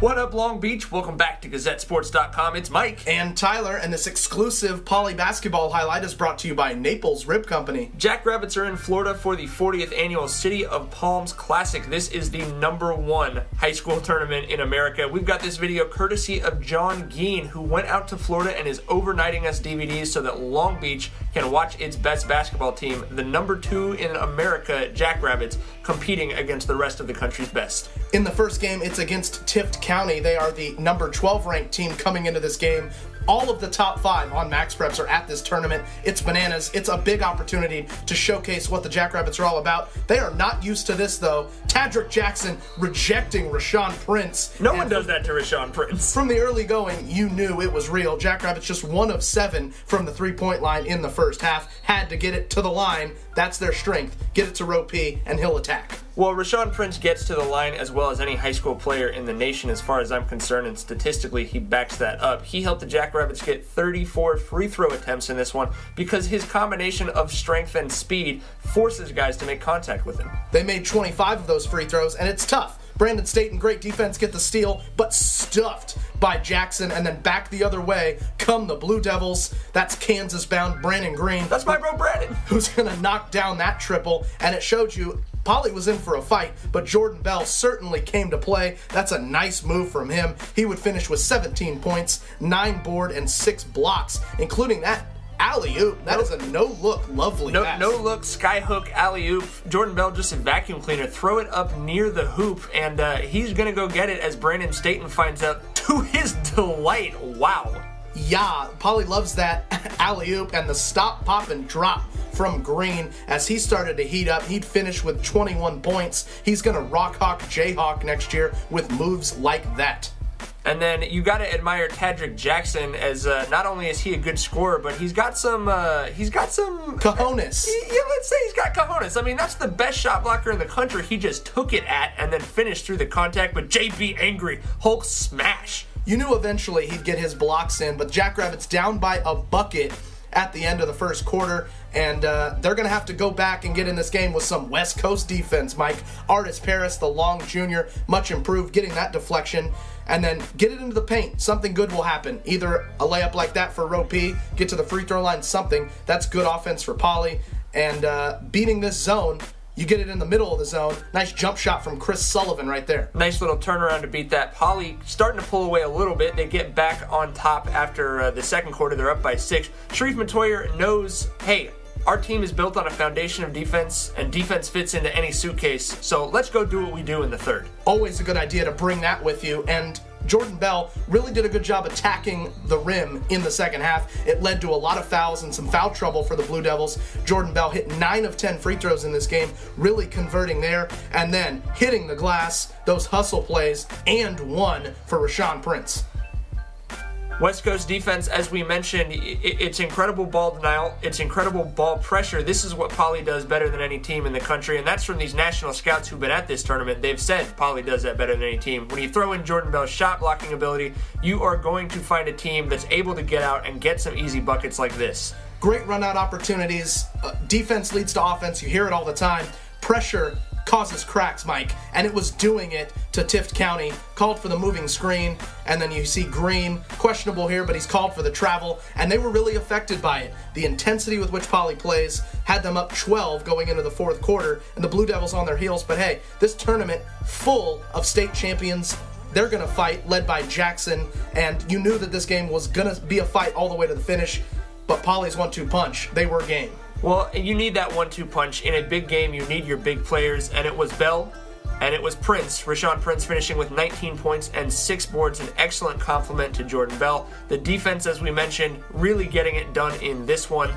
What up, Long Beach? Welcome back to GazetteSports.com. It's Mike. And Tyler, and this exclusive Poly basketball highlight is brought to you by Naples Rib Company. Jackrabbits are in Florida for the 40th annual City of Palms Classic. This is the #1 high school tournament in America. We've got this video courtesy of John Geen, who went out to Florida and is overnighting us DVDs so that Long Beach can watch its best basketball team, the #2 in America, Jackrabbits, competing against the rest of the country's best. In the first game, it's against Tift County. They are the #12 ranked team coming into this game. All of the top 5 on Max Preps are at this tournament. It's bananas. It's a big opportunity to showcase what the Jackrabbits are all about. They are not used to this, though. Tadrick Jackson rejecting Rashawn Prince. No one does that to Rashawn Prince. From the early going, you knew it was real. Jackrabbits just 1 of 7 from the three-point line in the first half. Had to get it to the line. That's their strength. Get it to Row P, and he'll attack. Well, Rashawn Prince gets to the line as well as any high school player in the nation as far as I'm concerned, and statistically he backs that up. He helped the Jackrabbits get 34 free throw attempts in this one because his combination of strength and speed forces guys to make contact with him. They made 25 of those free throws, and it's tough. Brandon Staten, great defense, get the steal, but stuffed by Jackson, and then back the other way come the Blue Devils. That's Kansas-bound Brandon Green. That's my bro Brandon. Who's going to knock down that triple, and it showed you Poly was in for a fight, but Jordan Bell certainly came to play. That's a nice move from him. He would finish with 17 points, 9 board, and 6 blocks, including that alley-oop. That is a no-look, lovely pass. No-look, sky-hook, alley-oop. Jordan Bell just a vacuum cleaner. Throw it up near the hoop, and he's going to go get it as Brandon Staten finds out to his delight. Wow. Yeah, Poly loves that alley-oop and the stop, pop, and drop from Green as he started to heat up. He'd finish with 21 points. He's going to rock-hawk, jayhawk next year with moves like that. And then you got to admire Tadrick Jackson as not only is he a good scorer, but he's got some cojones. Yeah, let's say he's got cojones. I mean, that's the best shot blocker in the country. He just took it at and then finished through the contact. But JB angry, Hulk smash. You knew eventually he'd get his blocks in, but Jackrabbits down by a bucket at the end of the first quarter, and they're going to have to go back and get in this game with some West Coast defense, Mike. Artis Paris, the long junior, much improved, getting that deflection, and then get it into the paint. Something good will happen. Either a layup like that for Row P, get to the free throw line, something. That's good offense for Poly, and beating this zone, you get it in the middle of the zone. Nice jump shot from Chris Sullivan right there. Nice little turnaround to beat that. Poly starting to pull away a little bit. They get back on top after the second quarter. They're up by 6. Sharif Matoyer knows, hey, our team is built on a foundation of defense, and defense fits into any suitcase, so let's go do what we do in the third. Always a good idea to bring that with you, and Jordan Bell really did a good job attacking the rim in the second half. It led to a lot of fouls and some foul trouble for the Blue Devils. Jordan Bell hit 9 of 10 free throws in this game, really converting there, and then hitting the glass, those hustle plays, and 1 for Rashawn Prince. West Coast defense, as we mentioned, it's incredible ball denial, it's incredible ball pressure. This is what Poly does better than any team in the country, and that's from these national scouts who've been at this tournament. They've said Poly does that better than any team. When you throw in Jordan Bell's shot blocking ability, you are going to find a team that's able to get out and get some easy buckets like this. Great run-out opportunities. Defense leads to offense. You hear it all the time. Pressure causes cracks, Mike, and it was doing it to Tift County. Called for the moving screen, and then you see Green, questionable here, but he's called for the travel, and they were really affected by it. The intensity with which Poly plays had them up 12 going into the fourth quarter, and the Blue Devils on their heels, but hey, this tournament full of state champions. They're going to fight, led by Jackson, and you knew that this game was going to be a fight all the way to the finish, but Poly's 1-2 punch, they were game. Well, you need that 1-2 punch. In a big game, you need your big players, and it was Bell, and it was Prince. Rashawn Prince finishing with 19 points and 6 boards, an excellent compliment to Jordan Bell. The defense, as we mentioned, really getting it done in this one.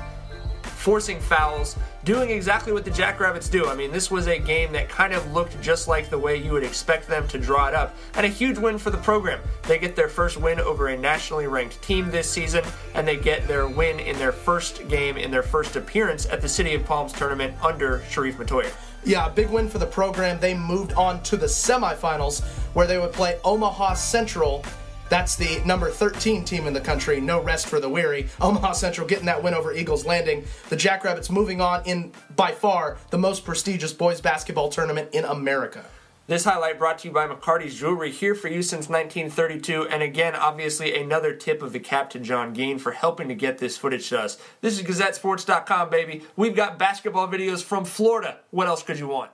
Forcing fouls, doing exactly what the Jackrabbits do. I mean, this was a game that kind of looked just like the way you would expect them to draw it up, and a huge win for the program. They get their first win over a nationally ranked team this season, and they get their win in their first game, in their first appearance at the City of Palms tournament under Sharif Matoyer. Yeah, big win for the program. They moved on to the semifinals where they would play Omaha Central. That's the number 13 team in the country. No rest for the weary. Omaha Central getting that win over Eagles Landing. The Jackrabbits moving on in, by far, the most prestigious boys basketball tournament in America. This highlight brought to you by McCarty's Jewelry, here for you since 1932, and again, obviously, another tip of the cap to John Geen for helping to get this footage to us. This is GazetteSports.com, baby. We've got basketball videos from Florida. What else could you want?